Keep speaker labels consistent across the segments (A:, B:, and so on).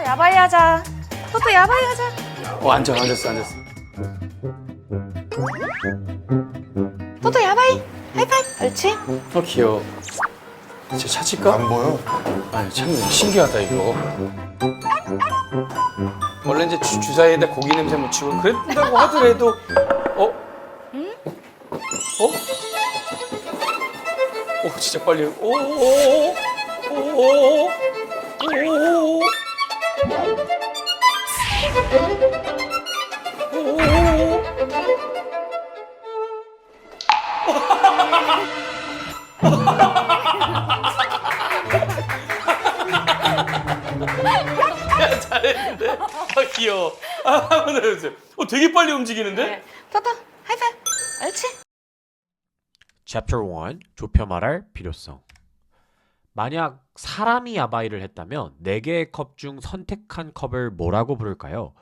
A: 야바이 하자. 토토 야바이 하자.
B: 앉았어.
A: 토토 야바이. 하이파이브. 옳지?
B: 귀여워. 쟤 찾을까?
C: 안 보여?
B: 아니, 참 신기하다, 이거. 원래 이제 주사위에다 고기 냄새 묻히고 그랬다고 하더라도, 진짜 빨리. 야, 잘했는데. 귀여워. 한번 더 해주세요. 되게 빨리 움직이는데?
A: 토토 하이파이브. 옳지?
D: Chapter 1. 좁혀 말할 필요성. 만약 사람이 야바이를 했다면 4개의 컵 중 선택한 컵을 뭐라고 부를까요?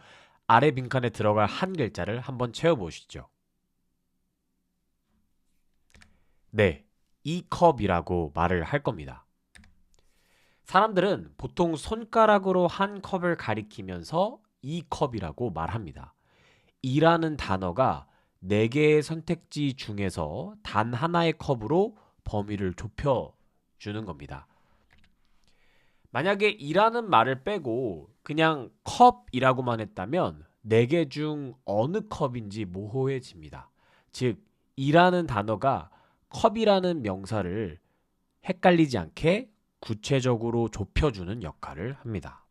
D: 아래 빈칸에 들어갈 한 글자를 한번 채워보시죠. 네, 이 컵이라고 말을 할 겁니다. 사람들은 보통 손가락으로 한 컵을 가리키면서 이 컵이라고 말합니다. 이라는 단어가 4개의 선택지 중에서 단 하나의 컵으로 범위를 좁혀주는 겁니다. 만약에 이라는 말을 빼고 그냥 컵이라고만 했다면 4개 중 어느 컵인지 모호해집니다. 즉, 이라는 단어가 컵이라는 명사를 헷갈리지 않게 구체적으로 좁혀주는 역할을 합니다.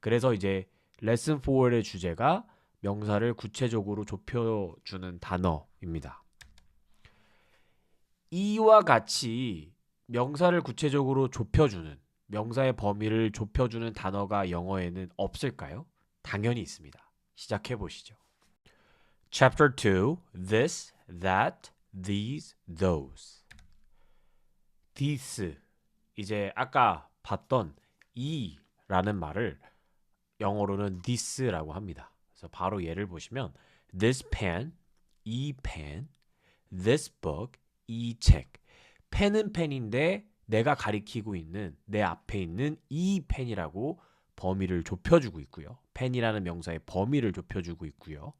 D: 그래서 이제 레슨 4의 주제가 명사를 구체적으로 좁혀주는 단어입니다. 이와 같이 명사를 구체적으로 좁혀주는, 명사의 범위를 좁혀주는 단어가 영어에는 없을까요? 당연히 있습니다. 시작해 보시죠. Chapter 2. This, that, these, those. This. 이제 아까 봤던 이라는 말을 영어로는 this라고 합니다. 그래서 바로 예를 보시면 this pen, 이 pen, this book, 이 책. 펜은 펜인데 내가 가리키고 있는 내 앞에 있는 이 펜이라고 범위를 좁혀주고 있고요. 펜이라는 명사의 범위를 좁혀주고 있고요.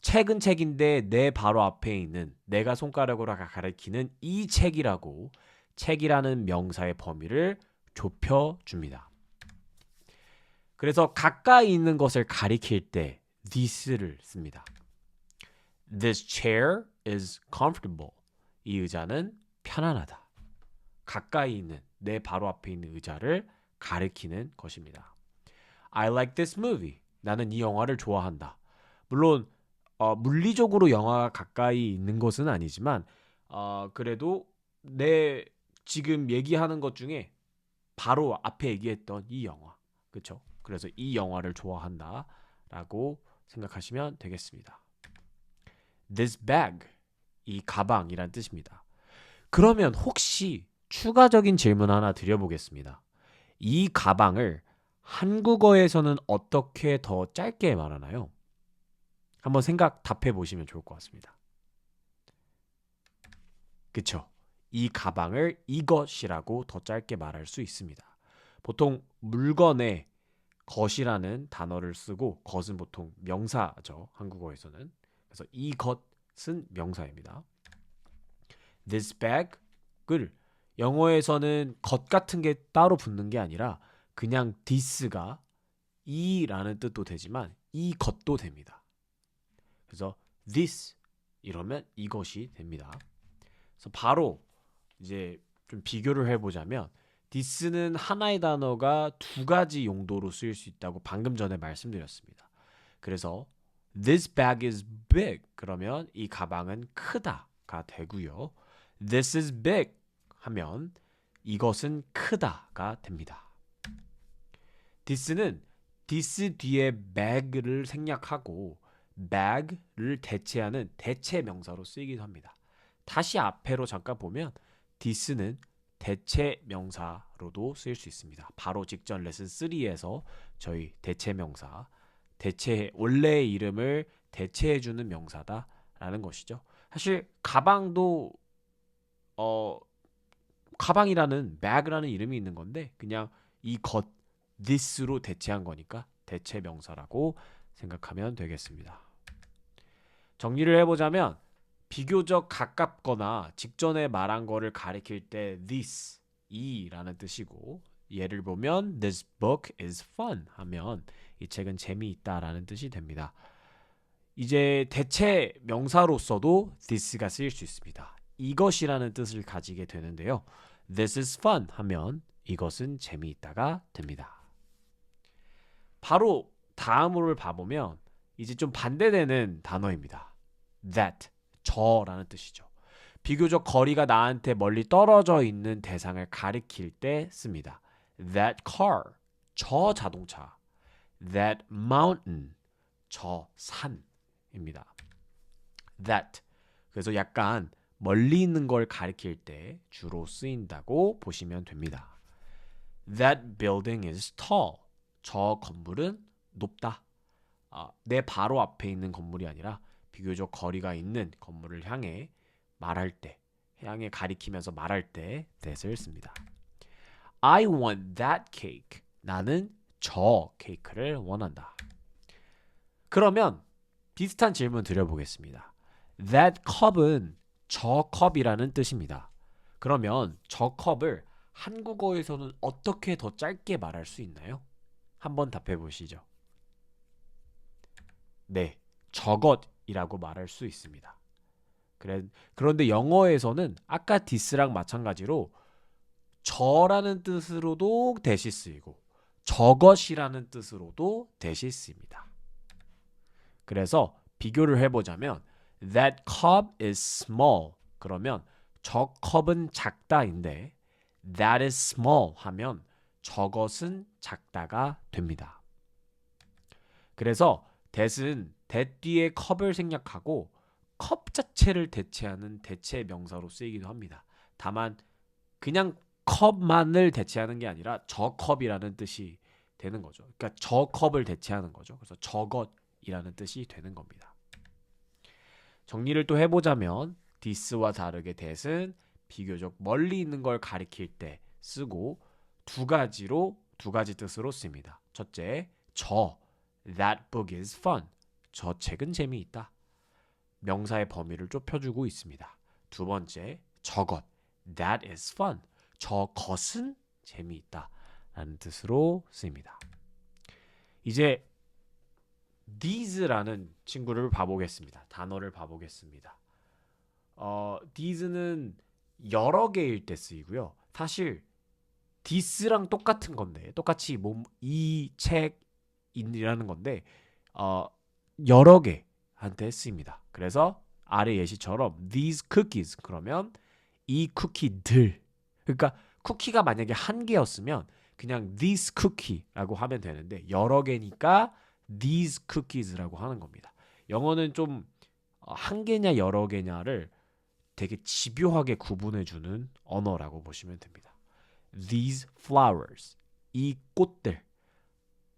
D: 책은 책인데 내 바로 앞에 있는 내가 손가락으로 가리키는 이 책이라고 책이라는 명사의 범위를 좁혀줍니다. 그래서 가까이 있는 것을 가리킬 때 this를 씁니다. This chair is comfortable. 이 의자는 편안하다. 가까이 있는 내 바로 앞에 있는 의자를 가리키는 것입니다. I like this movie. 나는 이 영화를 좋아한다. 물론 물리적으로 영화가 가까이 있는 것은 아니지만 그래도 내 지금 얘기하는 것 중에 바로 앞에 얘기했던 이 영화. 그렇죠? 그래서 이 영화를 좋아한다 라고 생각하시면 되겠습니다. This bag. 이 가방이란 뜻입니다. 그러면 혹시 추가적인 질문 하나 드려보겠습니다. 이 가방을 한국어에서는 어떻게 더 짧게 말하나요? 한번 답해 보시면 좋을 것 같습니다. 그쵸? 이 가방을 이것이라고 더 짧게 말할 수 있습니다. 보통 물건에 것이라는 단어를 쓰고 것은 보통 명사죠. 한국어에서는. 그래서 이것은 명사입니다. This bag을 영어에서는 것 같은 게 따로 붙는 게 아니라 그냥 this가 이라는 뜻도 되지만 이 것도 됩니다. 그래서 this 이러면 이것이 됩니다. 그래서 바로 이제 좀 비교를 해보자면 this는 하나의 단어가 2가지 용도로 쓰일 수 있다고 방금 전에 말씀드렸습니다. 그래서 this bag is big 그러면 이 가방은 크다가 되고요. This is big 하면 이것은 크다가 됩니다. this는 this 뒤에 bag를 생략하고 bag를 대체하는 대체 명사로 쓰이기도 합니다. 다시 앞에로 잠깐 보면 this는 대체 명사로도 쓰일 수 있습니다. 바로 직전 레슨 3에서 저희 대체 명사, 원래의 이름을 대체해주는 명사다라는 것이죠. 사실 가방도 가방이라는 bag라는 이름이 있는 건데 그냥 이 것, this로 대체한 거니까 대체 명사라고 생각하면 되겠습니다. 정리를 해보자면 비교적 가깝거나 직전에 말한 거를 가리킬 때 this, 이라는 뜻이고 예를 보면 this book is fun 하면 이 책은 재미있다라는 뜻이 됩니다. 이제 대체 명사로서도 this가 쓰일 수 있습니다. 이것이라는 뜻을 가지게 되는데요. This is fun 하면 이것은 재미있다가 됩니다. 바로 다음으로 봐보면 이제 좀 반대되는 단어입니다. That, 저라는 뜻이죠. 비교적 거리가 나한테 멀리 떨어져 있는 대상을 가리킬 때 씁니다. That car, 저 자동차. That mountain, 저 산입니다. That, 그래서 약간 멀리 있는 걸 가리킬 때 주로 쓰인다고 보시면 됩니다. That building is tall, 저 건물은 높다. 내 바로 앞에 있는 건물이 아니라 비교적 거리가 있는 건물을 향해 말할 때, 향해 가리키면서 말할 때 that을 씁니다. I want that cake. 나는 저 케이크를 원한다. 그러면 비슷한 질문 드려보겠습니다. That cup은 저 컵이라는 뜻입니다. 그러면 저 컵을 한국어에서는 어떻게 더 짧게 말할 수 있나요? 한번 답해 보시죠. 네, 저것이라고 말할 수 있습니다. 그런데 영어에서는 아까 this랑 마찬가지로 저라는 뜻으로도 대시 쓰이고 저것이라는 뜻으로도 대시 쓰입니다. 그래서 비교를 해보자면 That cup is small. 그러면 저 컵은 작다인데 That is small 하면 저것은 작다가 됩니다. 그래서 that은 that 뒤에 컵을 생략하고 컵 자체를 대체하는 대체 명사로 쓰이기도 합니다. 다만 그냥 컵만을 대체하는 게 아니라 저 컵이라는 뜻이 되는 거죠. 그러니까 저 컵을 대체하는 거죠. 그래서 저것이라는 뜻이 되는 겁니다. 정리를 또 해보자면 this와 다르게 that은 비교적 멀리 있는 걸 가리킬 때 쓰고 두 가지 뜻으로 씁니다. 첫째, that book is fun. 저 책은 재미있다. 명사의 범위를 좁혀주고 있습니다. 두 번째, 저것, that is fun. 저것은 재미있다 라는 뜻으로 쓰입니다. 이제 these라는 친구를 봐보겠습니다. 단어를 봐보겠습니다. these는 여러 개일 때 쓰이고요. 사실 this랑 똑같은 건데 똑같이 이 책이라는 건데 여러 개한테 쓰입니다. 그래서 아래 예시처럼 these cookies 그러면 이 쿠키들, 그러니까 쿠키가 만약에 한 개였으면 그냥 this cookie라고 하면 되는데 여러 개니까 these cookies라고 하는 겁니다. 영어는 좀 한 개냐 여러 개냐를 되게 집요하게 구분해주는 언어라고 보시면 됩니다. These flowers, 이 꽃들.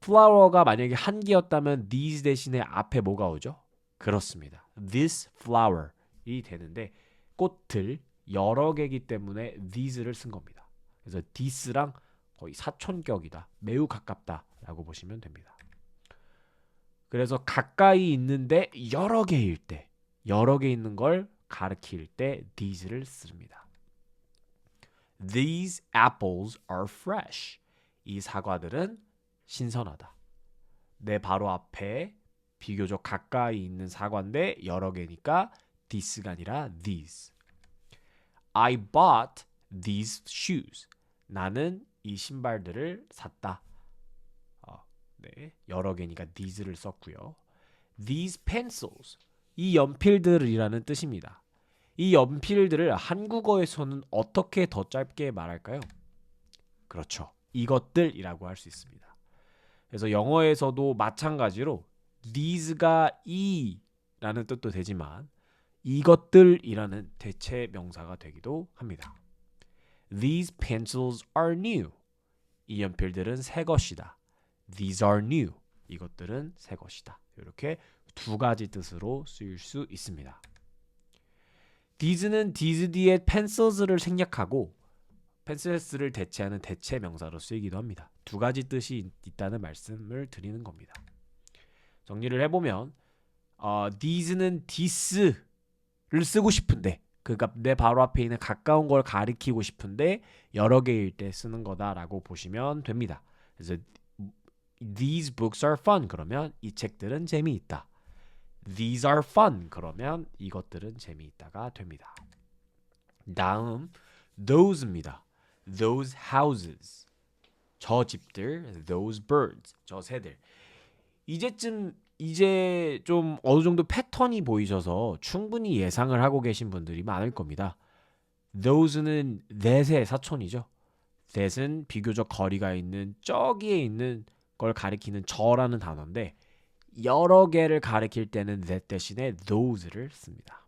D: flower가 만약에 한 개였다면 these 대신에 앞에 뭐가 오죠? 그렇습니다. This flower이 되는데 꽃들 여러 개이기 때문에 these를 쓴 겁니다. 그래서 this랑 거의 사촌격이다. 매우 가깝다라고 보시면 됩니다. 그래서 가까이 있는데 여러 개일 때, 여러 개 있는 걸 가리킬 때 these를 씁니다. These apples are fresh. 이 사과들은 신선하다. 내 바로 앞에 비교적 가까이 있는 사과인데 여러 개니까 this가 아니라 these. I bought these shoes. 나는 이 신발들을 샀다. 네, 여러 개니까 these를 썼고요. These pencils. 이 연필들이라는 뜻입니다. 이 연필들을 한국어에서는 어떻게 더 짧게 말할까요? 그렇죠. 이것들이라고 할 수 있습니다. 그래서 영어에서도 마찬가지로 these가 이라는 뜻도 되지만 이것들이라는 대체 명사가 되기도 합니다. These pencils are new. 이 연필들은 새 것이다. These are new. 이것들은 새 것이다. 이렇게 두 가지 뜻으로 쓰일 수 있습니다. these는 these 뒤에 pencils를 생략하고 pencils를 대체하는 대체 명사로 쓰이기도 합니다. 두 가지 뜻이 있다는 말씀을 드리는 겁니다. 정리를 해보면 these는 this를 쓰고 싶은데 그러니까 내 바로 앞에 있는 가까운 걸 가리키고 싶은데 여러 개일 때 쓰는 거다라고 보시면 됩니다. 그래서 these books are fun 그러면 이 책들은 재미있다. These are fun 그러면 이것들은 재미있다가 됩니다. 다음 those입니다. Those houses 저 집들, those birds 저 새들. 이제 좀 어느 정도 패턴이 보이셔서 충분히 예상을 하고 계신 분들이 많을 겁니다. those는 that의 사촌이죠. that은 비교적 거리가 있는 저기에 있는 걸 가리키는 저라는 단어인데 여러 개를 가리킬 때는 that 대신에 those를 씁니다.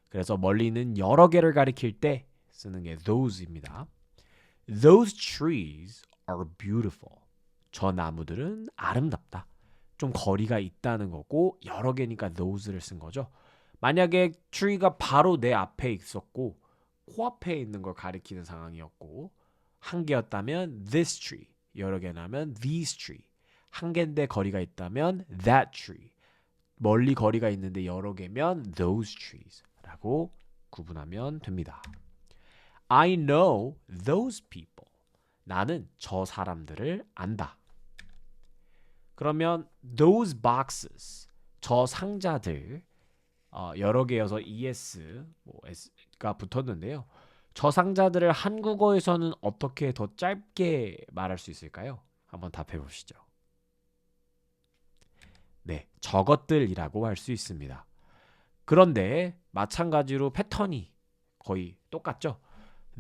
D: 그래서 멀리 있는 여러 개를 가리킬 때 쓰는 게 those입니다. Those trees are beautiful. 저 나무들은 아름답다. 좀 거리가 있다는 거고 여러 개니까 those를 쓴 거죠. 만약에 tree가 바로 내 앞에 있었고 코앞에 있는 걸 가리키는 상황이었고 한 개였다면 this tree, 여러 개라면 these tree, 한 개인데 거리가 있다면 that tree, 멀리 거리가 있는데 여러 개면 those trees 라고 구분하면 됩니다. I know those people. 나는 저 사람들을 안다. 그러면 those boxes, 저 상자들 여러 개여서 es가 붙었는데요. 저 상자들을 한국어에서는 어떻게 더 짧게 말할 수 있을까요? 한번 답해 보시죠. 네, 저것들이라고 할 수 있습니다. 그런데 마찬가지로 패턴이 거의 똑같죠.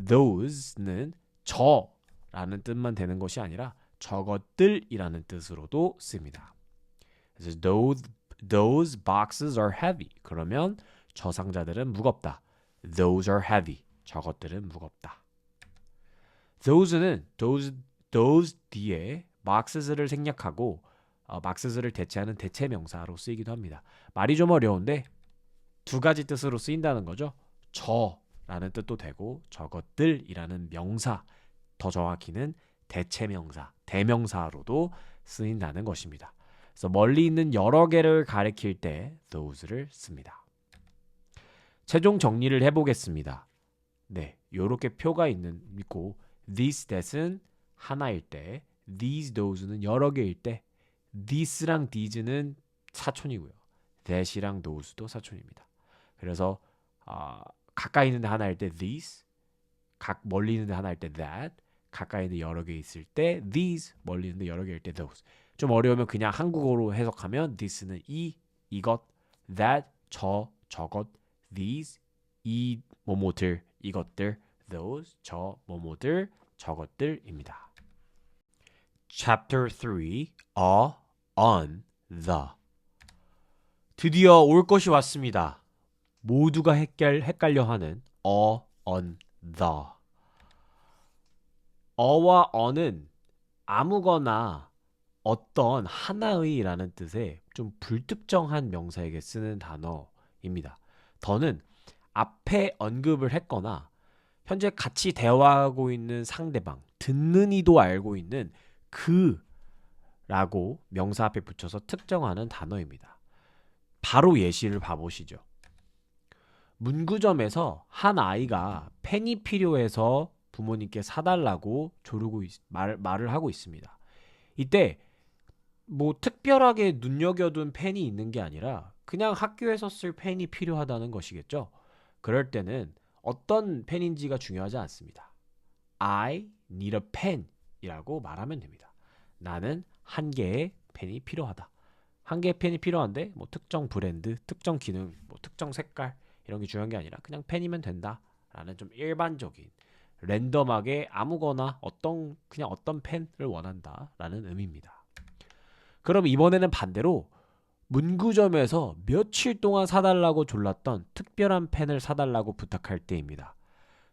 D: those는 저라는 뜻만 되는 것이 아니라 저것들이라는 뜻으로도 씁니다. 그래서 those boxes are heavy. 그러면 저 상자들은 무겁다. Those are heavy. 저것들은 무겁다. those 뒤에 boxes를 생략하고 boxes를 대체하는 대체명사로 쓰이기도 합니다. 말이 좀 어려운데 두 가지 뜻으로 쓰인다는 거죠. 저라는 뜻도 되고 저것들이라는 명사, 더 정확히는 대체명사, 대명사로도 쓰인다는 것입니다. 그래서 멀리 있는 여러 개를 가리킬 때 those를 씁니다. 최종 정리를 해보겠습니다. 네, 요렇게 표가 있고 this, that은 하나일 때, these, those는 여러 개일 때, this랑 these는 사촌이고요. that이랑 those도 사촌입니다. 그래서 가까이 있는데 하나일 때 this, 멀리 있는데 하나일 때 that, 가까이 있는데 여러 개 있을 때 these, 멀리 있는데 여러 개일 때 those. 좀 어려우면 그냥 한국어로 해석하면 this는 이것, that, 저것, these, 이 뭐뭐들, 이것들, those, 저 뭐뭐들, 저것들입니다. Chapter 3, on, the. 드디어 올 것이 왔습니다. 모두가 헷갈려하는 on, the. 어와 on은 아무거나 어떤 하나의라는 뜻의 좀 불특정한 명사에게 쓰는 단어입니다. 더는 앞에 언급을 했거나 현재 같이 대화하고 있는 상대방, 듣는 이도 알고 있는 그라고 명사 앞에 붙여서 특정하는 단어입니다. 바로 예시를 봐보시죠. 문구점에서 한 아이가 펜이 필요해서 부모님께 사달라고 조르고 말을 하고 있습니다. 이때 뭐 특별하게 눈여겨둔 펜이 있는 게 아니라 그냥 학교에서 쓸 펜이 필요하다는 것이겠죠. 그럴 때는 어떤 펜인지가 중요하지 않습니다. I need a pen 이라고 말하면 됩니다. 나는 한 개의 펜이 필요하다. 한 개의 펜이 필요한데 뭐 특정 브랜드, 특정 기능, 뭐 특정 색깔 이런 게 중요한 게 아니라 그냥 펜이면 된다 라는 좀 일반적인 랜덤하게 아무거나 그냥 어떤 펜을 원한다 라는 의미입니다. 그럼 이번에는 반대로 문구점에서 며칠 동안 사달라고 졸랐던 특별한 펜을 사달라고 부탁할 때입니다.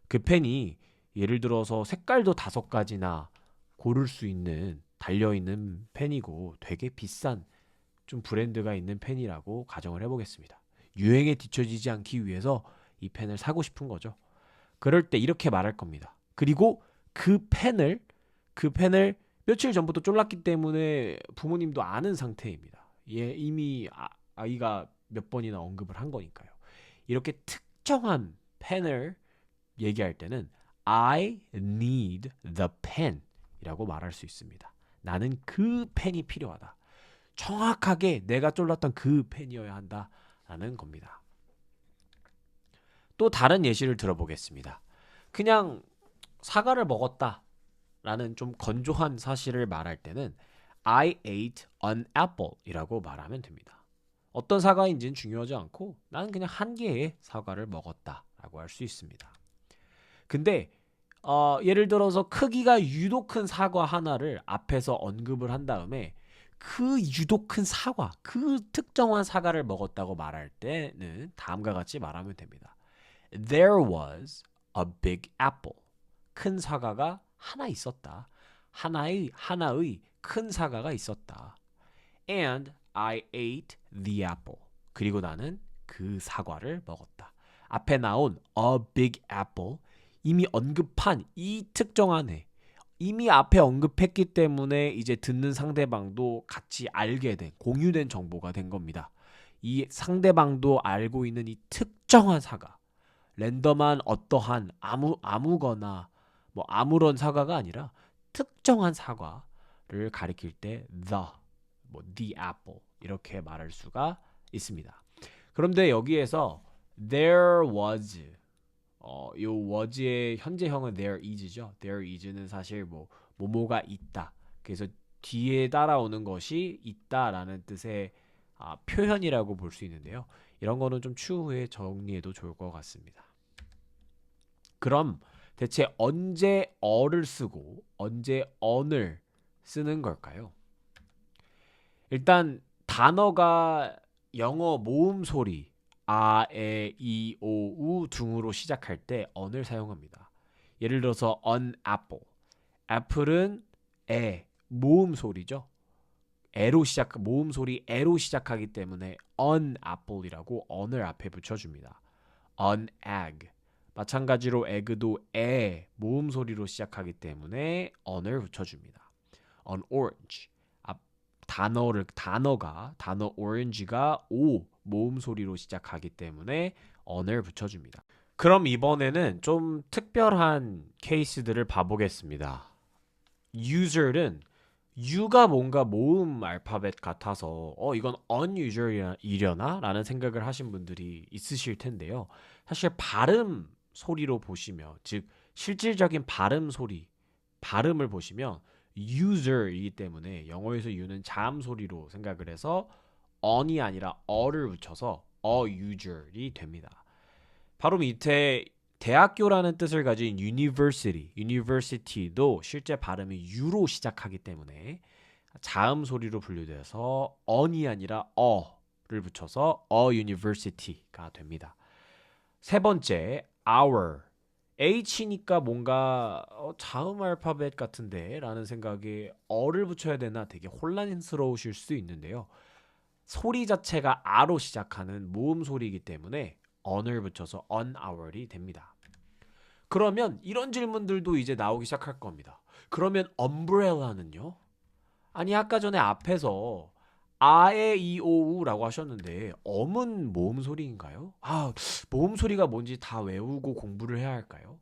D: 그 펜이 예를 들어서 색깔도 5가지나 고를 수 있는 달려있는 펜이고 되게 비싼 좀 브랜드가 있는 펜이라고 가정을 해보겠습니다. 유행에 뒤처지지 않기 위해서 이 펜을 사고 싶은 거죠. 그럴 때 이렇게 말할 겁니다. 그리고 그 펜을 그 펜을 며칠 전부터 쫄랐기 때문에 부모님도 아는 상태입니다. 이미 아이가 몇 번이나 언급을 한 거니까요. 이렇게 특정한 펜을 얘기할 때는 I need the pen 이라고 말할 수 있습니다. 나는 그 펜이 필요하다. 정확하게 내가 쫄랐던 그 펜이어야 한다라는 겁니다. 또 다른 예시를 들어보겠습니다. 그냥 사과를 먹었다라는 좀 건조한 사실을 말할 때는 I ate an apple 이라고 말하면 됩니다. 어떤 사과인지는 중요하지 않고 나는 그냥 한 개의 사과를 먹었다라고 할 수 있습니다. 근데 예를 들어서 크기가 유독 큰 사과 하나를 앞에서 언급을 한 다음에 그 유독 큰 사과, 그 특정한 사과를 먹었다고 말할 때는 다음과 같이 말하면 됩니다. There was a big apple. 큰 사과가 하나 있었다. 하나의 큰 사과가 있었다. And I ate the apple. 그리고 나는 그 사과를 먹었다. 앞에 나온 a big apple. 이미 언급한 이 특정한 해. 이미 앞에 언급했기 때문에 이제 듣는 상대방도 같이 알게 된, 공유된 정보가 된 겁니다. 이 상대방도 알고 있는 이 특정한 사과. 랜덤한 어떠한 아무거나 뭐 아무런 사과가 아니라 특정한 사과를 가리킬 때 the apple 이렇게 말할 수가 있습니다. 그런데 여기에서 there was 요 was의 현재형은 there is죠. there is는 사실 뭐뭐가 있다. 그래서 뒤에 따라오는 것이 있다라는 뜻의 표현이라고 볼 수 있는데요. 이런 거는 좀 추후에 정리해도 좋을 것 같습니다. 그럼 대체 언제 어를 쓰고 언제 on을 쓰는 걸까요? 일단 단어가 영어 모음 소리 아, 에, 이, 오, 우 등으로 시작할 때 on을 사용합니다. 예를 들어서 an apple. apple은 에, 모음 소리죠. 모음 소리 에로 시작하기 때문에 an apple이라고 on을 앞에 붙여줍니다. an egg. 마찬가지로 egg도 에 모음 소리로 시작하기 때문에 on을 붙여줍니다. an orange. 단어 orange가 오 모음 소리로 시작하기 때문에 on을 붙여줍니다. 그럼 이번에는 좀 특별한 케이스들을 봐보겠습니다. user는 U가 뭔가 모음 알파벳 같아서 이건 unusual이려나? 라는 생각을 하신 분들이 있으실 텐데요. 사실 발음 소리로 보시면, 즉 실질적인 발음을 보시면 user이기 때문에 영어에서 U는 자음 소리로 생각을 해서 on이 아니라 어를 붙여서 user이 됩니다. 바로 밑에 대학교라는 뜻을 가진 university도 실제 발음이 U로 시작하기 때문에 자음 소리로 분류돼서 on이 아니라 어를 붙여서 university가 됩니다. 세 번째, our. H니까 뭔가 자음 알파벳 같은데 라는 생각에 어를 붙여야 되나 되게 혼란스러우실 수 있는데요. 소리 자체가 아로 시작하는 모음 소리이기 때문에 on을 붙여서 on-our이 됩니다. 그러면 이런 질문들도 이제 나오기 시작할 겁니다. 그러면 umbrella는요? 아니 아까 전에 앞에서 아에 이오우라고 하셨는데 엄은 모음 소리인가요? 모음 소리가 뭔지 다 외우고 공부를 해야 할까요?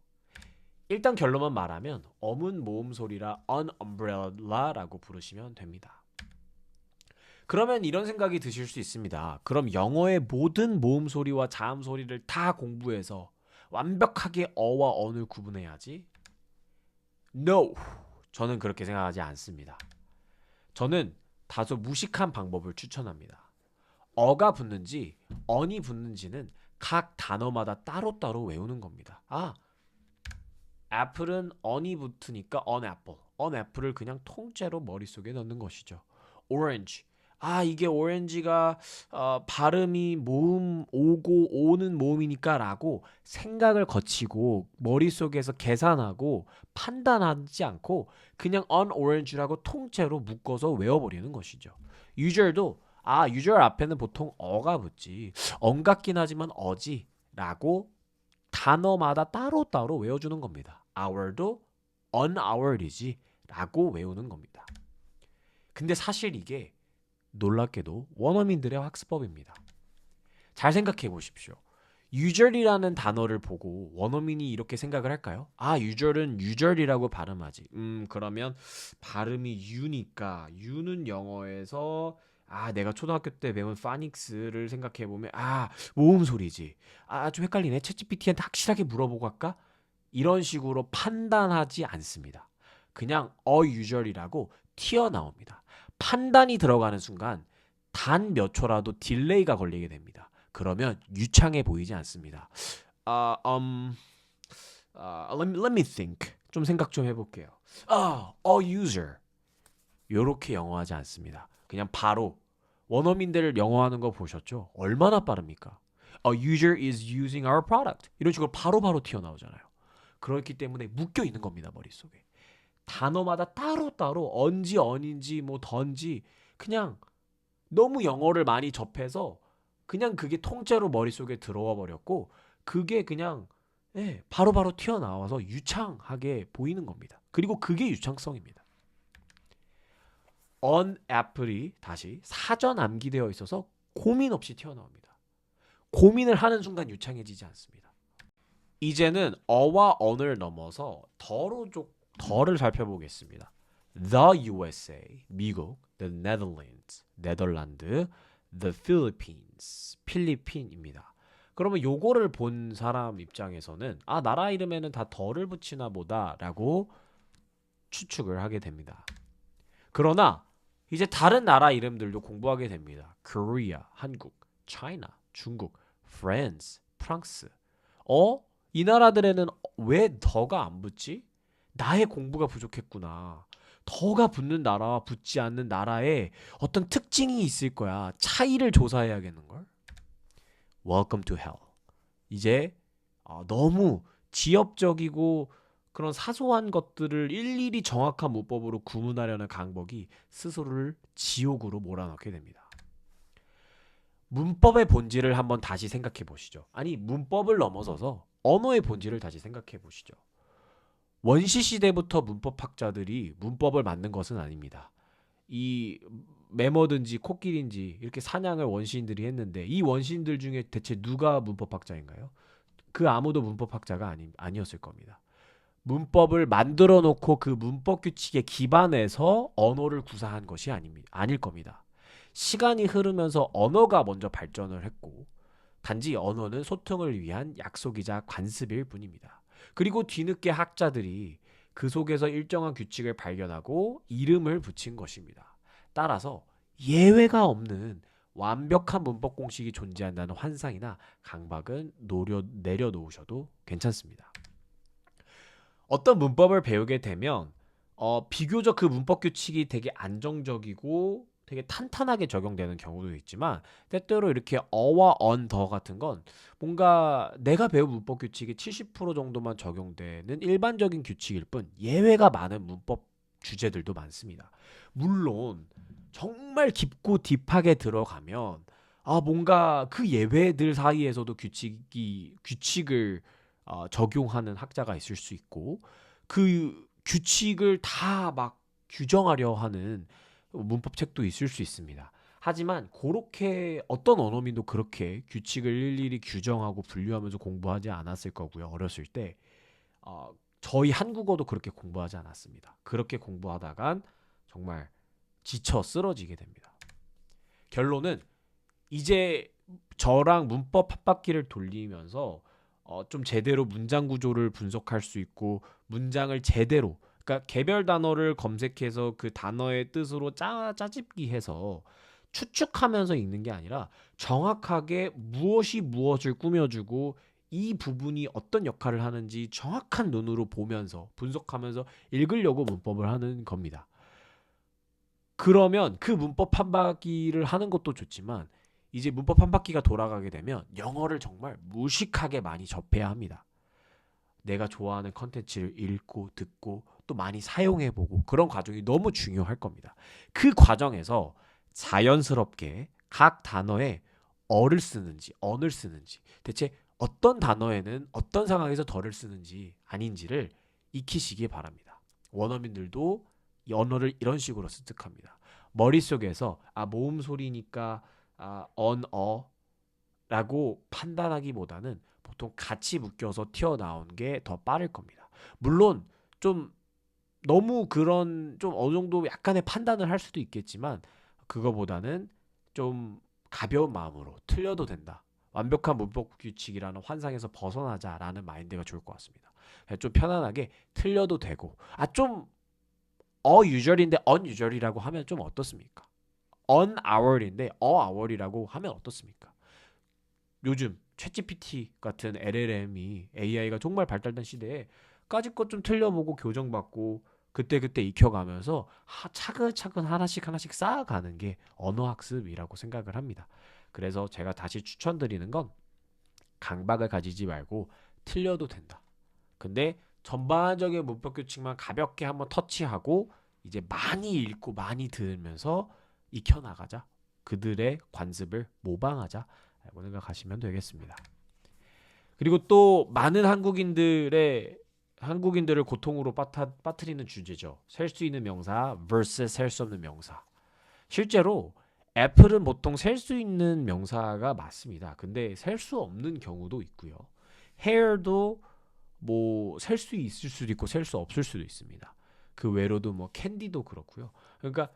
D: 일단 결론만 말하면 엄은 모음 소리라 an umbrella라고 부르시면 됩니다. 그러면 이런 생각이 드실 수 있습니다. 그럼 영어의 모든 모음 소리와 자음 소리를 다 공부해서 완벽하게 어와 on을 구분해야지? No! 저는 그렇게 생각하지 않습니다. 저는 다소 무식한 방법을 추천합니다. 어가 붙는지 on이 붙는지는 각 단어마다 따로따로 외우는 겁니다. apple은 on이 붙으니까 an apple. an apple을 그냥 통째로 머릿속에 넣는 것이죠. orange. 이게 오렌지가 발음이 모음 오고 오는 모음이니까 라고 생각을 거치고 머릿속에서 계산하고 판단하지 않고 그냥 an orange라고 통째로 묶어서 외워버리는 것이죠. usual도 usual 앞에는 보통 어가 붙지 언 같긴 하지만 어지 라고 단어마다 따로따로 외워주는 겁니다. our도 unoured이지 라고 외우는 겁니다. 근데 사실 이게 놀랍게도 원어민들의 학습법입니다. 잘 생각해 보십시오. 유절이라는 단어를 보고 원어민이 이렇게 생각을 할까요? 아, 유절은 유절이라고 발음하지. 그러면 발음이 유니까 유는 영어에서 내가 초등학교 때 배운 파닉스를 생각해 보면 모음 소리지. 좀 헷갈리네. 챗GPT한테 확실하게 물어보고 할까? 이런 식으로 판단하지 않습니다. 그냥 어유절이라고 튀어나옵니다. 판단이 들어가는 순간 단 몇 초라도 딜레이가 걸리게 됩니다. 그러면 유창해 보이지 않습니다. Let me think. 좀 생각 좀 해볼게요. A user. 요렇게 영어하지 않습니다. 그냥 바로 원어민들 영어하는 거 보셨죠? 얼마나 빠릅니까? A user is using our product. 이런 식으로 바로바로 튀어나오잖아요. 그렇기 때문에 묶여 있는 겁니다, 머릿속에. 단어마다 따로따로 언지, 언인지, 뭐 던지 그냥 너무 영어를 많이 접해서 그냥 그게 통째로 머릿속에 들어와 버렸고 그게 그냥 바로바로 튀어나와서 유창하게 보이는 겁니다. 그리고 그게 유창성입니다. on apple이 다시 사전 암기되어 있어서 고민 없이 튀어나옵니다. 고민을 하는 순간 유창해지지 않습니다. 이제는 어와 on을 넘어서 더를 살펴보겠습니다. The USA, 미국, the Netherlands, 네덜란드, the Philippines, 필리핀입니다. 그러면 요거를 본 사람 입장에서는 나라 이름에는 다 더를 붙이나 보다라고 추측을 하게 됩니다. 그러나 이제 다른 나라 이름들도 공부하게 됩니다. Korea, 한국, China, 중국, France, 프랑스. 이 나라들에는 왜 더가 안 붙지? 나의 공부가 부족했구나. 더가 붙는 나라와 붙지 않는 나라에 어떤 특징이 있을 거야. 차이를 조사해야겠는걸? Welcome to hell. 이제 너무 지엽적이고 그런 사소한 것들을 일일이 정확한 문법으로 구문하려는 강박이 스스로를 지옥으로 몰아넣게 됩니다. 문법의 본질을 한번 다시 생각해 보시죠. 아니, 문법을 넘어서서 언어의 본질을 다시 생각해 보시죠. 원시 시대부터 문법학자들이 문법을 만든 것은 아닙니다. 이 매머든지 코끼리인지 이렇게 사냥을 원시인들이 했는데 이 원시인들 중에 대체 누가 문법학자인가요? 그 아무도 문법학자가 아니었을 겁니다. 문법을 만들어 놓고 그 문법 규칙에 기반해서 언어를 구사한 것이 아닐 겁니다. 시간이 흐르면서 언어가 먼저 발전을 했고 단지 언어는 소통을 위한 약속이자 관습일 뿐입니다. 그리고 뒤늦게 학자들이 그 속에서 일정한 규칙을 발견하고 이름을 붙인 것입니다. 따라서 예외가 없는 완벽한 문법 공식이 존재한다는 환상이나 강박은 내려놓으셔도 괜찮습니다. 어떤 문법을 배우게 되면 비교적 그 문법 규칙이 되게 안정적이고 되게 탄탄하게 적용되는 경우도 있지만 때때로 이렇게 어와 on, 더 같은 건 뭔가 내가 배운 문법 규칙이 70% 정도만 적용되는 일반적인 규칙일 뿐 예외가 많은 문법 주제들도 많습니다. 물론 정말 깊고 딥하게 들어가면 뭔가 그 예외들 사이에서도 규칙을 적용하는 학자가 있을 수 있고 그 규칙을 다 막 규정하려 하는 문법책도 있을 수 있습니다. 하지만 그렇게 어떤 언어민도 그렇게 규칙을 일일이 규정하고 분류하면서 공부하지 않았을 거고요. 어렸을 때 저희 한국어도 그렇게 공부하지 않았습니다. 그렇게 공부하다간 정말 지쳐 쓰러지게 됩니다. 결론은 이제 저랑 문법 쳇바퀴를 돌리면서 좀 제대로 문장 구조를 분석할 수 있고 문장을 제대로 그러니까 개별 단어를 검색해서 그 단어의 뜻으로 짜집기 해서 추측하면서 읽는 게 아니라 정확하게 무엇이 무엇을 꾸며주고 이 부분이 어떤 역할을 하는지 정확한 눈으로 보면서 분석하면서 읽으려고 문법을 하는 겁니다. 그러면 그 문법 한 바퀴를 하는 것도 좋지만 이제 문법 한 바퀴가 돌아가게 되면 영어를 정말 무식하게 많이 접해야 합니다. 내가 좋아하는 컨텐츠를 읽고 듣고 또 많이 사용해보고 그런 과정이 너무 중요할 겁니다. 그 과정에서 자연스럽게 각 단어에 어를 쓰는지 언을 쓰는지 대체 어떤 단어에는 어떤 상황에서 더를 쓰는지 아닌지를 익히시기 바랍니다. 원어민들도 이 언어를 이런 식으로 습득합니다. 머릿속에서 모음 소리니까 언어라고 판단하기보다는 보통 같이 묶여서 튀어나온 게 더 빠를 겁니다. 물론 좀 너무 그런 좀 어느 정도 약간의 판단을 할 수도 있겠지만 그거보다는 좀 가벼운 마음으로 틀려도 된다. 완벽한 문법 규칙이라는 환상에서 벗어나자라는 마인드가 좋을 것 같습니다. 좀 편안하게 틀려도 되고 좀 어유절인데 un유절이라고 하면 좀 어떻습니까? unhour인데 hour이라고 하면 어떻습니까? 요즘 챗GPT 같은 LLM이 AI가 정말 발달된 시대에 까짓 것 좀 틀려보고 교정받고 그때그때 익혀가면서 차근차근 하나씩 쌓아가는 게 언어학습이라고 생각을 합니다. 그래서 제가 다시 추천드리는 건 강박을 가지지 말고 틀려도 된다. 근데 전반적인 문법 규칙만 가볍게 한번 터치하고 이제 많이 읽고 많이 들으면서 익혀나가자. 그들의 관습을 모방하자. 라고 생각하시면 되겠습니다. 그리고 또 많은 한국인들을 고통으로 빠뜨리는 주제죠. 셀 수 있는 명사 vs 셀 수 없는 명사. 실제로 애플은 보통 셀 수 있는 명사가 맞습니다. 근데 셀 수 없는 경우도 있고요. hair도 뭐 셀 수 있을 수도 있고 셀 수 없을 수도 있습니다. 그 외로도 뭐 캔디도 그렇고요. 그러니까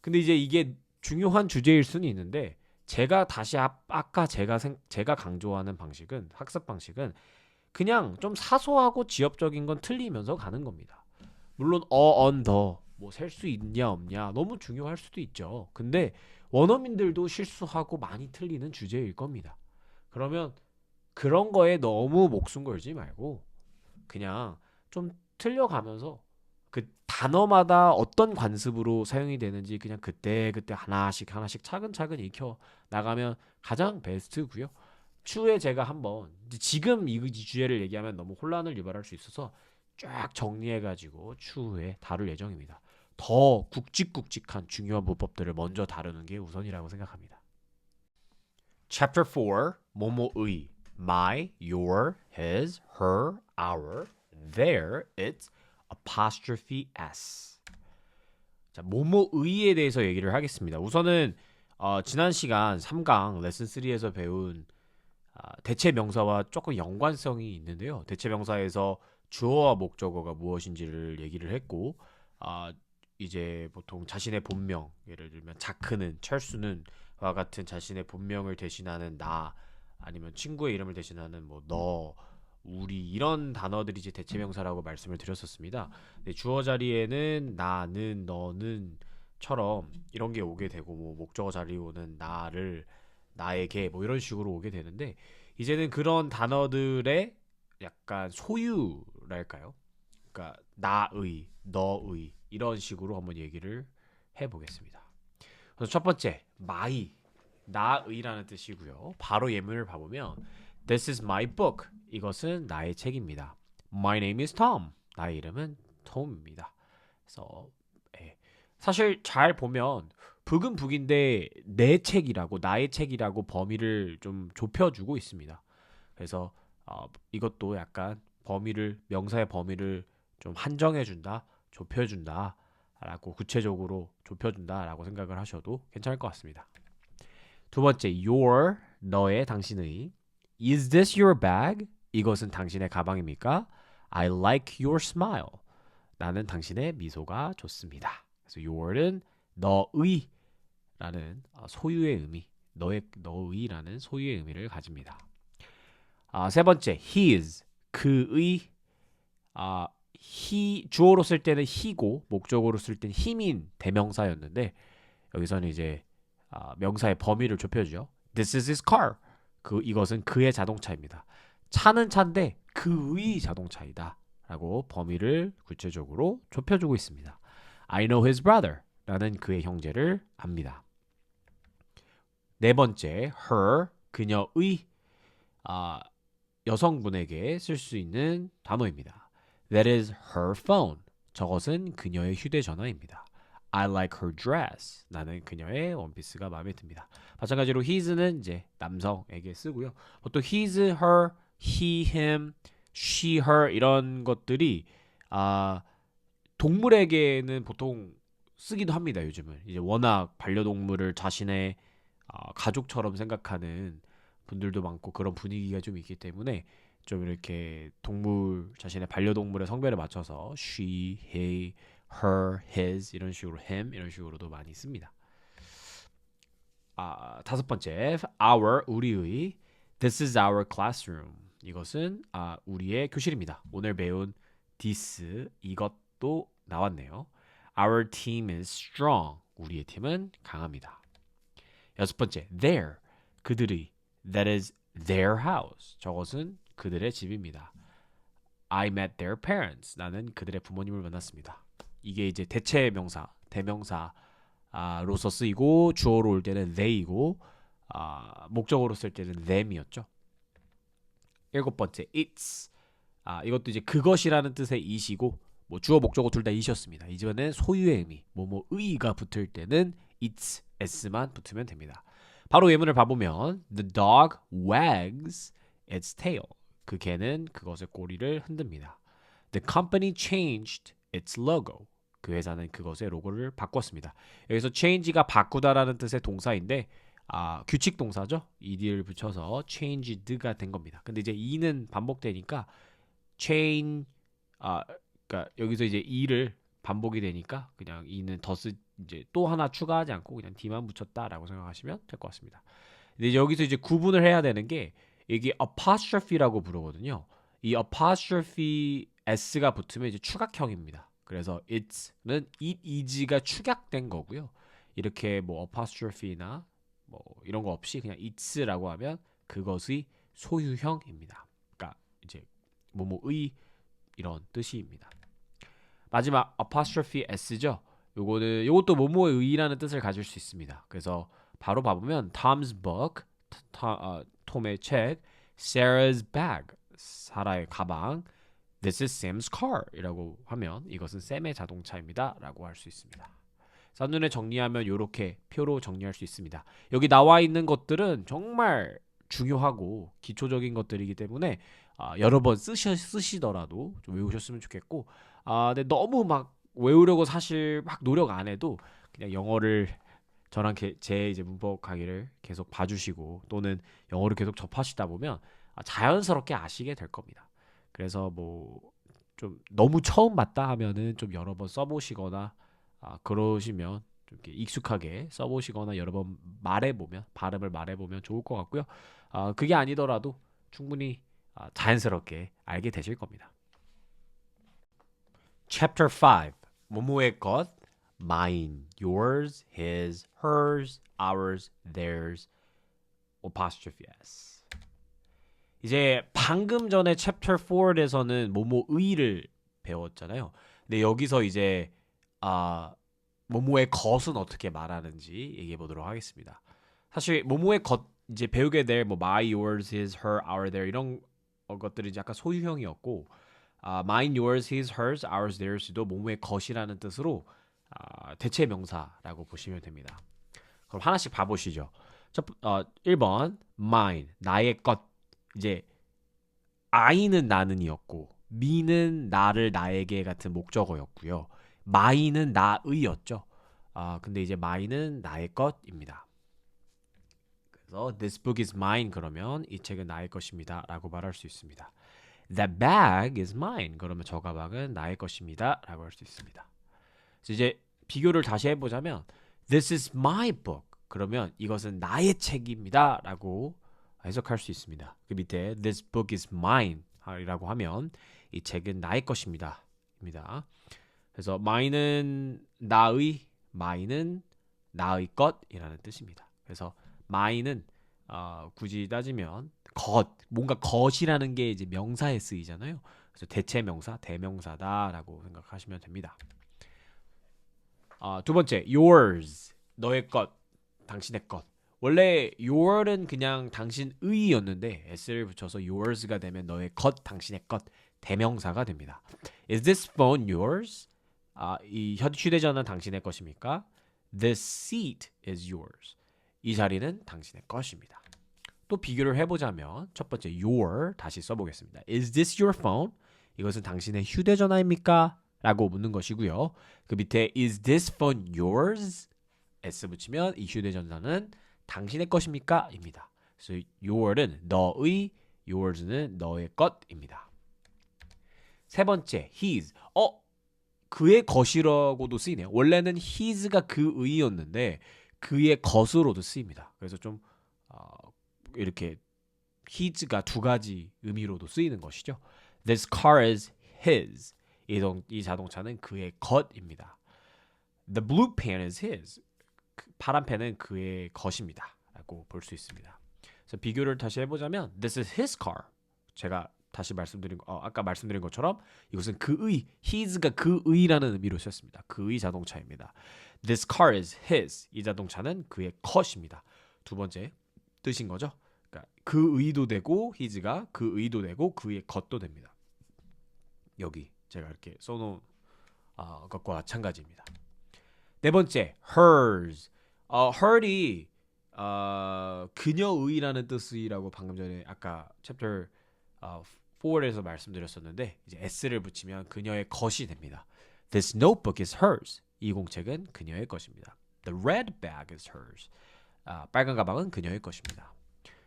D: 근데 이제 이게 중요한 주제일 수는 있는데 제가 다시 아까 제가 강조하는 방식은 학습 방식은 그냥 좀 사소하고 지엽적인 건 틀리면서 가는 겁니다. 물론 on, the 뭐 셀 수 있냐 없냐 너무 중요할 수도 있죠. 근데 원어민들도 실수하고 많이 틀리는 주제일 겁니다. 그러면 그런 거에 너무 목숨 걸지 말고 그냥 좀 틀려가면서 그 단어마다 어떤 관습으로 사용이 되는지 그냥 그때 하나씩 차근차근 익혀 나가면 가장 베스트고요. 추후에 제가 한번 지금 이 주제를 얘기하면 너무 혼란을 유발할 수 있어서 쫙 정리해가지고 추후에 다룰 예정입니다. 더 굵직굵직한 중요한 문법들을 먼저 다루는 게 우선이라고 생각합니다. Chapter 4 뭐뭐의 my, your, his, her, our, their, its, apostrophe s. 자, 뭐뭐의에 대해서 얘기를 하겠습니다. 우선은 지난 시간 3강 레슨 3에서 배운 대체 명사와 조금 연관성이 있는데요. 대체 명사에서 주어와 목적어가 무엇인지를 얘기를 했고 이제 보통 자신의 본명, 예를 들면 자크는, 철수는 와 같은 자신의 본명을 대신하는 나 아니면 친구의 이름을 대신하는 뭐 너, 우리 이런 단어들이 이제 대체명사라고 말씀을 드렸었습니다. 근데 주어 자리에는 나는, 너는처럼 이런 게 오게 되고 뭐 목적어 자리에 오는 나를, 나에게 뭐 이런 식으로 오게 되는데 이제는 그런 단어들의 약간 소유랄까요? 그러니까 나의, 너의 이런 식으로 한번 얘기를 해보겠습니다. 그래서 첫 번째 my 나의라는 뜻이고요. 바로 예문을 봐보면 This is my book. 이것은 나의 책입니다. My name is Tom. 나의 이름은 톰입니다. 그래서 사실 잘 보면 북은 북인데 내 책이라고 나의 책이라고 범위를 좀 좁혀주고 있습니다. 그래서 이것도 약간 명사의 범위를 좀 한정해준다, 좁혀준다 라고 구체적으로 좁혀준다 라고 생각을 하셔도 괜찮을 것 같습니다. 두 번째 your, 너의, 당신의. Is this your bag? 이것은 당신의 가방입니까? I like your smile. 나는 당신의 미소가 좋습니다. 그래서 your는 너의 라는 소유의 의미, 너의라는 소유의 의미를 가집니다. 세 번째 his, 그의. 주어로 쓸 때는 he고 목적어로 쓸 때는 him인 대명사였는데 여기서는 이제 명사의 범위를 좁혀주죠. This is his car. 이것은 그의 자동차입니다. 차는 차인데 그의 자동차이다 라고 범위를 구체적으로 좁혀주고 있습니다. I know his brother. 라는 그의 형제를 압니다. 네 번째 her, 그녀의. 여성분에게 쓸 수 있는 단어입니다. That is her phone. 저것은 그녀의 휴대전화입니다. I like her dress. 나는 그녀의 원피스가 마음에 듭니다. 마찬가지로 his는 이제 남성에게 쓰고요. 보통 his, her, he, him, she, her 이런 것들이 동물에게는 보통 쓰기도 합니다. 요즘은 이제 워낙 반려동물을 자신의 가족처럼 생각하는 분들도 많고 그런 분위기가 좀 있기 때문에 좀 이렇게 동물 자신의 반려동물의 성별에 맞춰서 she, he, her, his 이런 식으로 him 이런 식으로도 많이 씁니다. 다섯 번째 our 우리의 this is our classroom 이것은 우리의 교실입니다. 오늘 배운 this 이것도 나왔네요. Our team is strong. 우리의 팀은 강합니다. 여섯 번째 their 그들의 that is their house 저것은 그들의 집입니다. I met their parents 나는 그들의 부모님을 만났습니다. 이게 이제 대체 명사 대명사 로서 쓰이고 주어로 올 때는 they이고 목적어로 쓸 때는 them이었죠. 일곱 번째 it's 이것도 이제 그것이라는 뜻의 it이고 뭐 주어 목적어 둘 다 it이었습니다. 이번에는 소유의 의미 뭐뭐의가 붙을 때는 it's s만 붙으면 됩니다. 바로 예문을 봐보면 the dog wags its tail 그 개는 그것의 꼬리를 흔듭니다. The company changed its logo 그 회사는 그것의 로고를 바꿨습니다. 여기서 change가 바꾸다라는 뜻의 동사인데 규칙 동사죠. ed를 붙여서 changed가 된 겁니다. 근데 이제 e는 반복되니까 change 그러니까 여기서 이제 e를 반복이 되니까 그냥 e는 이제 또 하나 추가하지 않고 그냥 d만 붙였다라고 생각하시면 될 것 같습니다. 근데 여기서 이제 구분을 해야 되는 게 이게 apostrophe라고 부르거든요. 이 apostrophe s가 붙으면 이제 추각형입니다. 그래서 it's는 it is가 축약된 거고요. 이렇게 뭐 apostrophe나 뭐 이런 거 없이 그냥 it's라고 하면 그것의 소유형입니다. 그러니까 이제 뭐뭐의 이런 뜻입니다. 마지막 apostrophe s죠. 요것도 뭐뭐의 의라는 뜻을 가질 수 있습니다. 그래서 바로 봐보면 Tom's book, 톰의 책, Sarah's bag, 사라의 가방, This is Sam's car 이라고 하면 이것은 샘의 자동차입니다 라고 할 수 있습니다. 한눈에 정리하면 이렇게 표로 정리할 수 있습니다. 여기 나와 있는 것들은 정말 중요하고 기초적인 것들이기 때문에 여러 번 쓰시더라도 좀 외우셨으면 좋겠고 근데 너무 막 외우려고 사실 막 노력 안 해도 그냥 영어를 저랑 제 이제 문법 강의를 계속 봐주시고 또는 영어를 계속 접하시다 보면 자연스럽게 아시게 될 겁니다. 그래서 뭐 좀 너무 처음 봤다 하면은 좀 여러 번 써보시거나 그러시면 좀 이렇게 익숙하게 써보시거나 여러 번 발음을 말해보면 좋을 것 같고요. 그게 아니더라도 충분히 자연스럽게 알게 되실 겁니다. Chapter 5 뭐뭐의 것 mine, yours, his, hers, ours, theirs, apostrophe s. 이제 방금 전에 챕터 4에서는 뭐뭐의를 배웠잖아요. 근데 여기서 이제 뭐뭐의 것은 어떻게 말하는지 얘기해 보도록 하겠습니다. 사실 뭐뭐의 것 이제 배우게 될 뭐 my, yours, his, her, our, their 이런 것들이 약간 소유형이었고 mine, yours, his, hers, ours, theirs도 뭐뭐의 것이라는 뜻으로 대체 명사라고 보시면 됩니다. 그럼 하나씩 봐보시죠. 1번 mine 나의 것 이제 I는 나는이었고 me는 나를 나에게 같은 목적어였고요. my는 나의였죠. 근데 이제 my는 나의 것입니다. 그래서 this book is mine 그러면 이 책은 나의 것입니다 라고 말할 수 있습니다. That bag is mine 그러면 저 가방은 나의 것입니다 라고 할 수 있습니다. 그래서 이제 비교를 다시 해보자면 this is my book 그러면 이것은 나의 책입니다 라고 해석할 수 있습니다. 그 밑에 this book is mine 이라고 하면 이 책은 나의 것입니다 입니다. 그래서 mine은 나의, my는 나의 것이라는 뜻입니다. 그래서 my는 굳이 따지면 뭔가 것이라는 게 이제 명사에 쓰이잖아요. 그래서 대체 명사, 대명사다라고 생각하시면 됩니다. 두 번째, yours, 너의 것, 당신의 것. 원래 your은 그냥 당신의였는데 s를 붙여서 yours가 되면 너의 것, 당신의 것, 대명사가 됩니다. Is this phone yours? 이 휴대전화는 당신의 것입니까? This seat is yours. 이 자리는 당신의 것입니다. 또 비교를 해보자면 첫 번째 your 다시 써보겠습니다. Is this your phone? 이것은 당신의 휴대전화입니까? 라고 묻는 것이고요. 그 밑에 is this phone yours? s 붙이면 이 휴대전화는 당신의 것입니까? 입니다. 그래서 your은 너의, yours는 너의 것입니다. 세 번째, his. 그의 것이라고도 쓰이네요. 원래는 his가 그의였는데 그의 것으로도 쓰입니다. 그래서 좀 이렇게 his가 두 가지 의미로도 쓰이는 것이죠. This car is his. 이 자동차는 그의 것입니다. The blue pen is his. 파란 펜은 그의 것입니다. 라고 볼 수 있습니다. 그래서 비교를 다시 해보자면 This is his car. 제가 다시 아까 말씀드린 것처럼 이것은 그의, his가 그의라는 의미로 썼습니다. 그의 자동차입니다. This car is his. 이 자동차는 그의 것입니다. 두 번째 뜻인 거죠. 그러니까 그의도 되고 his가 그의도 되고 그의 것도 됩니다. 여기 제가 이렇게 써놓은 것과 마찬가지입니다. 네 번째, hers. her이 그녀의라는 뜻이라고 방금 전에 아까 챕터 4에서 말씀드렸었는데 이제 s를 붙이면 그녀의 것이 됩니다. This notebook is hers. 이 공책은 그녀의 것입니다. The red bag is hers. 빨간 가방은 그녀의 것입니다.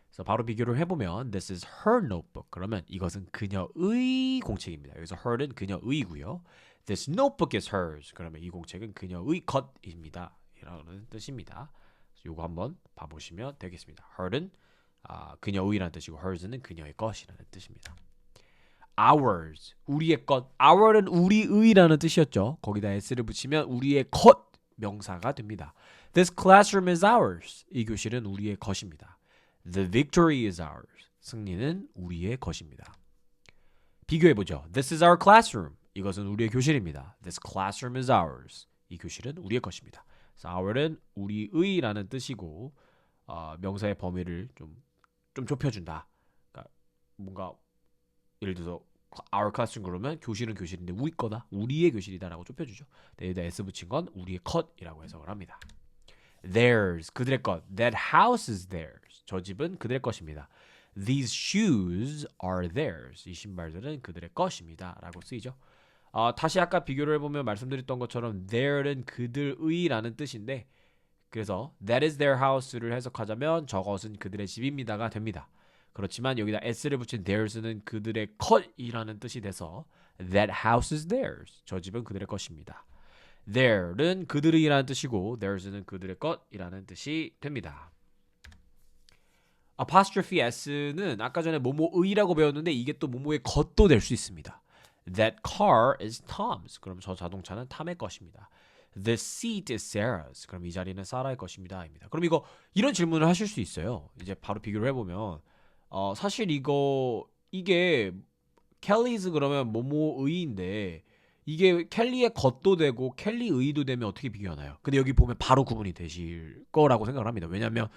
D: 그래서 바로 비교를 해보면 This is her notebook. 그러면 이것은 그녀의 공책입니다. 여기서 her는 그녀의고요. This notebook is hers. 그러면 이 공책은 그녀의 것입니다. 이라는 뜻입니다. 이거 한번 봐보시면 되겠습니다. her는 그녀의라는 뜻이고 hers는 그녀의 것이라는 뜻입니다. ours, 우리의 것. our은 우리의라는 뜻이었죠. 거기다 s를 붙이면 우리의 것 명사가 됩니다. This classroom is ours. 이 교실은 우리의 것입니다. The victory is ours. 승리는 우리의 것입니다. 비교해보죠. This is our classroom. 이것은 우리의 교실입니다. This classroom is ours. 이 교실은 우리의 것입니다. 그래서 our은 우리의라는 뜻이고 명사의 범위를 좀 좁혀준다. 그러니까 뭔가 예를 들어서 our classroom 그러면 교실은 교실인데 우리 거다. 우리의 교실이다라고 좁혀주죠. 여기다 s 붙인 건 우리의 컷이라고 해석을 합니다. Theirs, 그들의 것. That house is theirs. 저 집은 그들의 것입니다. These shoes are theirs. 이 신발들은 그들의 것입니다. 라고 쓰이죠. 다시 아까 비교를 해보면 말씀드렸던 것처럼 their는 그들의라는 뜻인데 그래서 that is their house를 해석하자면 저것은 그들의 집입니다가 됩니다. 그렇지만 여기다 s를 붙인 theirs는 그들의 것이라는 뜻이 돼서 that house is theirs. 저 집은 그들의 것입니다. their는 그들의라는 뜻이고 theirs는 그들의 것이라는 뜻이 됩니다. apostrophe s는 아까 전에 뭐뭐의라고 배웠는데 이게 또 뭐뭐의 것도 될 수 있습니다. That car is Tom's. 그럼 저 자동차는 탐의 것입니다. The seat is Sarah's. 그럼 이 자리는 사라의 것입니다. 입니다. 그럼 이런 질문을 하실 수 있어요. 이제 바로 비교를 해보면 사실 이게 켈리's 그러면 뭐뭐의인데 이게 켈리의 것도 되고 켈리의도 되면 어떻게 비교하나요? 근데 여기 보면 바로 구분이 되실 거라고 생각을 합니다. 왜냐하면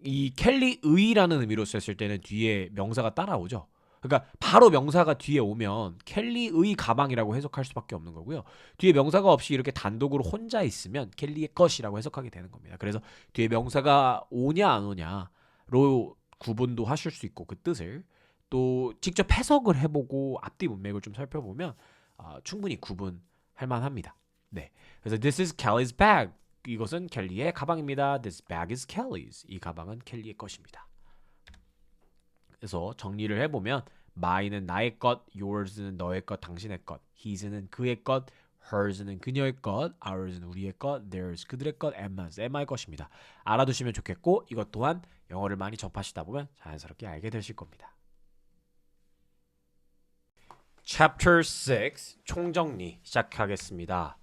D: 이 켈리의라는 의미로 썼을 때는 뒤에 명사가 따라오죠. 그러니까 바로 명사가 뒤에 오면 켈리의 가방이라고 해석할 수밖에 없는 거고요. 뒤에 명사가 없이 이렇게 단독으로 혼자 있으면 켈리의 것이라고 해석하게 되는 겁니다. 그래서 뒤에 명사가 오냐 안 오냐로 구분도 하실 수 있고 그 뜻을 또 직접 해석을 해보고 앞뒤 문맥을 좀 살펴보면 충분히 구분할 만합니다. 네, 그래서 This is Kelly's bag. 이것은 켈리의 가방입니다. This bag is Kelly's. 이 가방은 켈리의 것입니다. 그래서 정리를 해보면 my는 나의 것, yours는 너의 것, 당신의 것, his는 그의 것, hers는 그녀의 것, ours는 우리의 것, theirs 그들의 것, emma의 것입니다. 알아두시면 좋겠고 이것 또한 영어를 많이 접하시다 보면 자연스럽게 알게 되실 겁니다. Chapter 6 총정리 시작하겠습니다.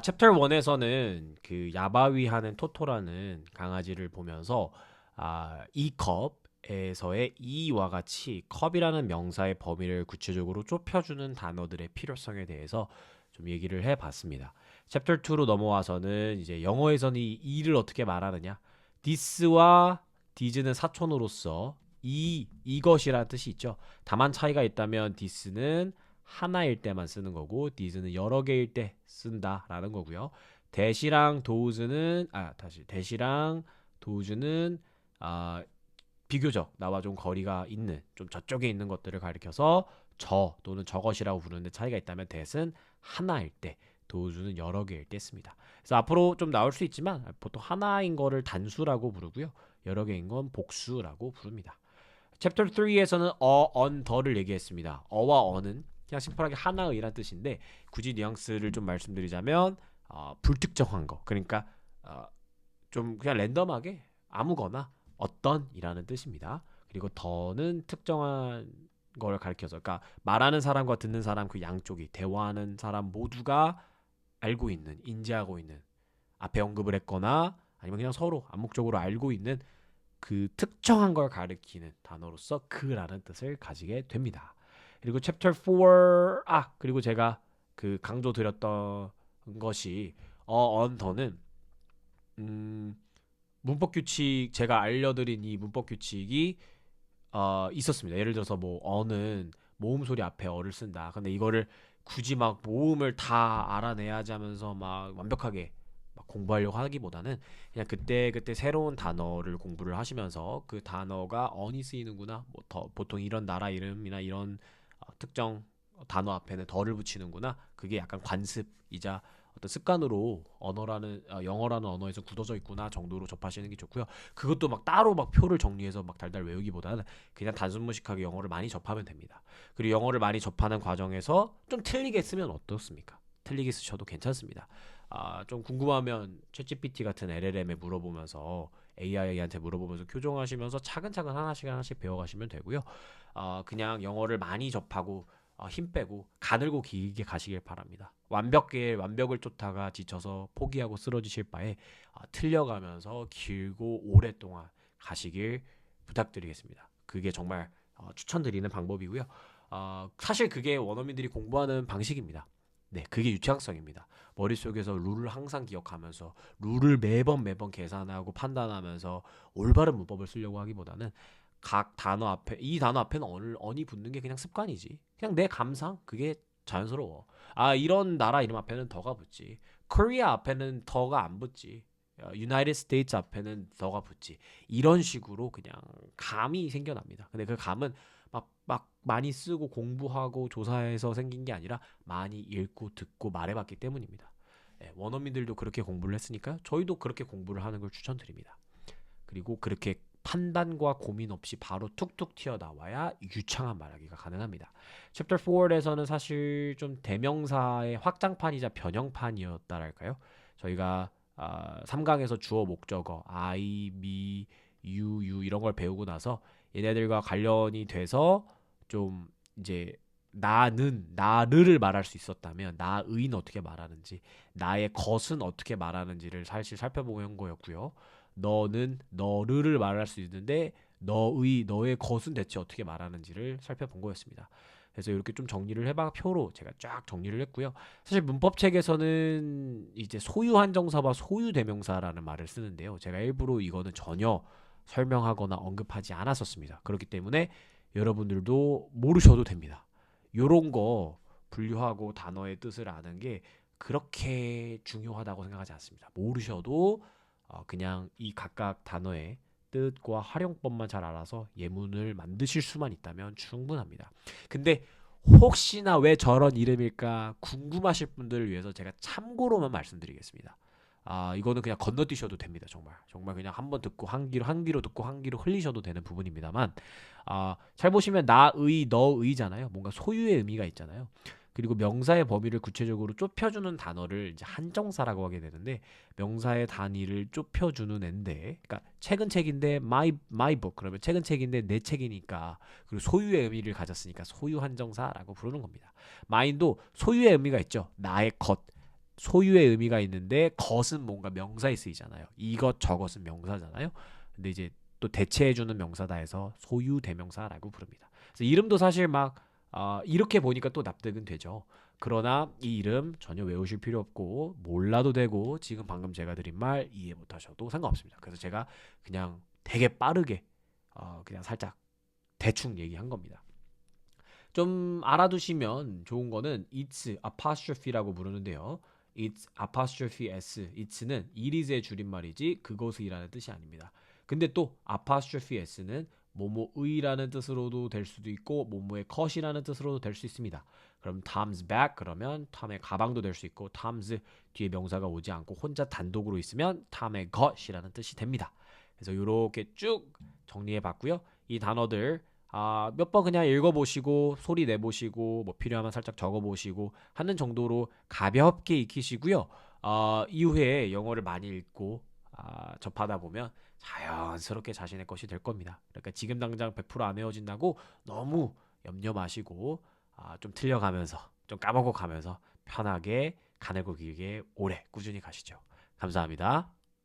D: 챕터 1에서는 그 야바위 하는 토토라는 강아지를 보면서 이 컵에서의 이와 같이 컵이라는 명사의 범위를 구체적으로 좁혀주는 단어들의 필요성에 대해서 좀 얘기를 해봤습니다. 챕터 2로 넘어와서는 이제 영어에서는 이 이를 어떻게 말하느냐, this와 this는 사촌으로서 이것이라는 뜻이 있죠. 다만 차이가 있다면 this는 하나일 때만 쓰는 거고 this는 여러 개일 때 쓴다라는 거고요. 대시랑 도우즈는 비교적 나와 좀 거리가 있는 좀 저쪽에 있는 것들을 가리켜서 저 또는 저것이라고 부르는데 차이가 있다면 that은 하나일 때, those는 여러 개일 때 씁니다. 그래서 앞으로 좀 나올 수 있지만 보통 하나인 거를 단수라고 부르고요. 여러 개인 건 복수라고 부릅니다. 챕터 3에서는 on, the를 얘기했습니다. 어와 on은 그냥 심플하게 하나의란 뜻인데 굳이 뉘앙스를 좀 말씀드리자면 불특정한 거. 그러니까 좀 그냥 랜덤하게 아무거나 어떤이라는 뜻입니다. 그리고 더는 특정한 걸 가리켜서 그러니까 말하는 사람과 듣는 사람 그 양쪽이 대화하는 사람 모두가 알고 있는, 인지하고 있는 앞에 언급을 했거나 아니면 그냥 서로 암묵적으로 알고 있는 그 특정한 걸 가리키는 단어로서 그라는 뜻을 가지게 됩니다. 그리고 챕터 4 그리고 제가 그 강조드렸던 것이 on 더는 문법 규칙 제가 알려드린 이 문법 규칙이 있었습니다. 예를 들어서 뭐 어는 모음 소리 앞에 어를 쓴다. 근데 이거를 굳이 막 모음을 다 알아내야지 하면서 막 완벽하게 막 공부하려고 하기보다는 그냥 그때 새로운 단어를 공부를 하시면서 그 단어가 언이 쓰이는구나. 뭐 더 보통 이런 나라 이름이나 이런 특정 단어 앞에는 더를 붙이는구나. 그게 약간 관습이자 어떤 습관으로 언어라는 영어라는 언어에서 굳어져 있구나 정도로 접하시는 게 좋고요. 그것도 막 따로 막 표를 정리해서 막 달달 외우기보다는 그냥 단순무식하게 영어를 많이 접하면 됩니다. 그리고 영어를 많이 접하는 과정에서 좀 틀리게 쓰면 어떻습니까? 틀리게 쓰셔도 괜찮습니다. 좀 궁금하면 챗GPT 같은 LLM에 물어보면서 AI한테 물어보면서 교정하시면서 차근차근 하나씩 배워가시면 되고요. 그냥 영어를 많이 접하고 힘 빼고 가늘고 길게 가시길 바랍니다. 완벽을 쫓다가 지쳐서 포기하고 쓰러지실 바에 틀려가면서 길고 오랫동안 가시길 부탁드리겠습니다. 그게 정말 추천드리는 방법이고요. 사실 그게 원어민들이 공부하는 방식입니다. 네, 그게 유창성입니다. 머릿속에서 룰을 항상 기억하면서 룰을 매번 계산하고 판단하면서 올바른 문법을 쓰려고 하기보다는 각 단어 앞에 이 단어 앞에는 언이 붙는 게 그냥 습관이지. 그냥 내 감상 그게 자연스러워. 이런 나라 이름 앞에는 더가 붙지. 코리아 앞에는 더가 안 붙지. 유나이티드 스테이츠 앞에는 더가 붙지. 이런 식으로 그냥 감이 생겨납니다. 근데 그 감은 막 많이 쓰고 공부하고 조사해서 생긴 게 아니라 많이 읽고 듣고 말해봤기 때문입니다. 원어민들도 그렇게 공부를 했으니까 저희도 그렇게 공부를 하는 걸 추천드립니다. 그리고 그렇게 판단과 고민 없이 바로 툭툭 튀어나와야 유창한 말하기가 가능합니다. 챕터 4에서는 사실 좀 대명사의 확장판이자 변형판이었다랄까요? 저희가 3강에서 주어 목적어 I, me, you 이런 걸 배우고 나서 얘네들과 관련이 돼서 좀 이제 나를 말할 수 있었다면 나의는 어떻게 말하는지 나의 것은 어떻게 말하는지를 사실 살펴본 거였고요. 너는 너를 말할 수 있는데 너의 것은 대체 어떻게 말하는지를 살펴본 거였습니다. 그래서 이렇게 좀 정리를 해봐 표로 제가 쫙 정리를 했고요. 사실 문법책에서는 이제 소유 한정사와 소유 대명사라는 말을 쓰는데요. 제가 일부러 이거는 전혀 설명하거나 언급하지 않았었습니다. 그렇기 때문에 여러분들도 모르셔도 됩니다. 요런 거 분류하고 단어의 뜻을 아는 게 그렇게 중요하다고 생각하지 않습니다. 모르셔도 그냥 이 각각 단어의 뜻과 활용법만 잘 알아서 예문을 만드실 수만 있다면 충분합니다. 근데 혹시나 왜 저런 이름일까 궁금하실 분들을 위해서 제가 참고로만 말씀드리겠습니다. 이거는 그냥 건너뛰셔도 됩니다. 정말 그냥 한번 듣고 한 귀로 듣고 한 귀로 흘리셔도 되는 부분입니다만 잘 보시면 나의, 너의잖아요. 뭔가 소유의 의미가 있잖아요. 그리고 명사의 범위를 구체적으로 좁혀주는 단어를 이제 한정사라고 하게 되는데 명사의 단위를 좁혀주는 앤데 그러니까 책은 책인데 my book 그러면 책은 책인데 내 책이니까 그리고 소유의 의미를 가졌으니까 소유 한정사라고 부르는 겁니다. mine도 소유의 의미가 있죠. 나의 것 소유의 의미가 있는데 것은 뭔가 명사에 쓰이잖아요. 이것 저것은 명사잖아요. 근데 이제 또 대체해주는 명사다 해서 소유 대명사라고 부릅니다. 그래서 이름도 사실 막 이렇게 보니까 또 납득은 되죠. 그러나 이 이름 전혀 외우실 필요 없고 몰라도 되고 지금 방금 제가 드린 말 이해 못하셔도 상관없습니다. 그래서 제가 그냥 되게 빠르게 그냥 살짝 대충 얘기한 겁니다. 좀 알아두시면 좋은 거는 it's apostrophe라고 부르는데요. it's apostrophe s it's는 it is의 줄임말이지 그것이라는 뜻이 아닙니다. 근데 또 apostrophe s는 뭐뭐의라는 뜻으로도 될 수도 있고 뭐뭐의 컷이라는 뜻으로도 될 수 있습니다. 그럼 Tom's bag 그러면 톰의 가방도 될 수 있고 Tom's 뒤에 명사가 오지 않고 혼자 단독으로 있으면 Tom의 것이라는 뜻이 됩니다. 그래서 이렇게 쭉 정리해 봤고요. 이 단어들 몇 번 그냥 읽어보시고 소리 내보시고 뭐 필요하면 살짝 적어보시고 하는 정도로 가볍게 익히시고요. 이후에 영어를 많이 읽고 접하다 보면 자연스럽게 자신의 것이 될 겁니다. 그러니까 지금 당장 100%안 외워진다고 너무 염려 마시고 좀 틀려가면서 좀 까먹어 가면서 편하게 가늘고 길게 오래 꾸준히 가시죠. 감사합니다.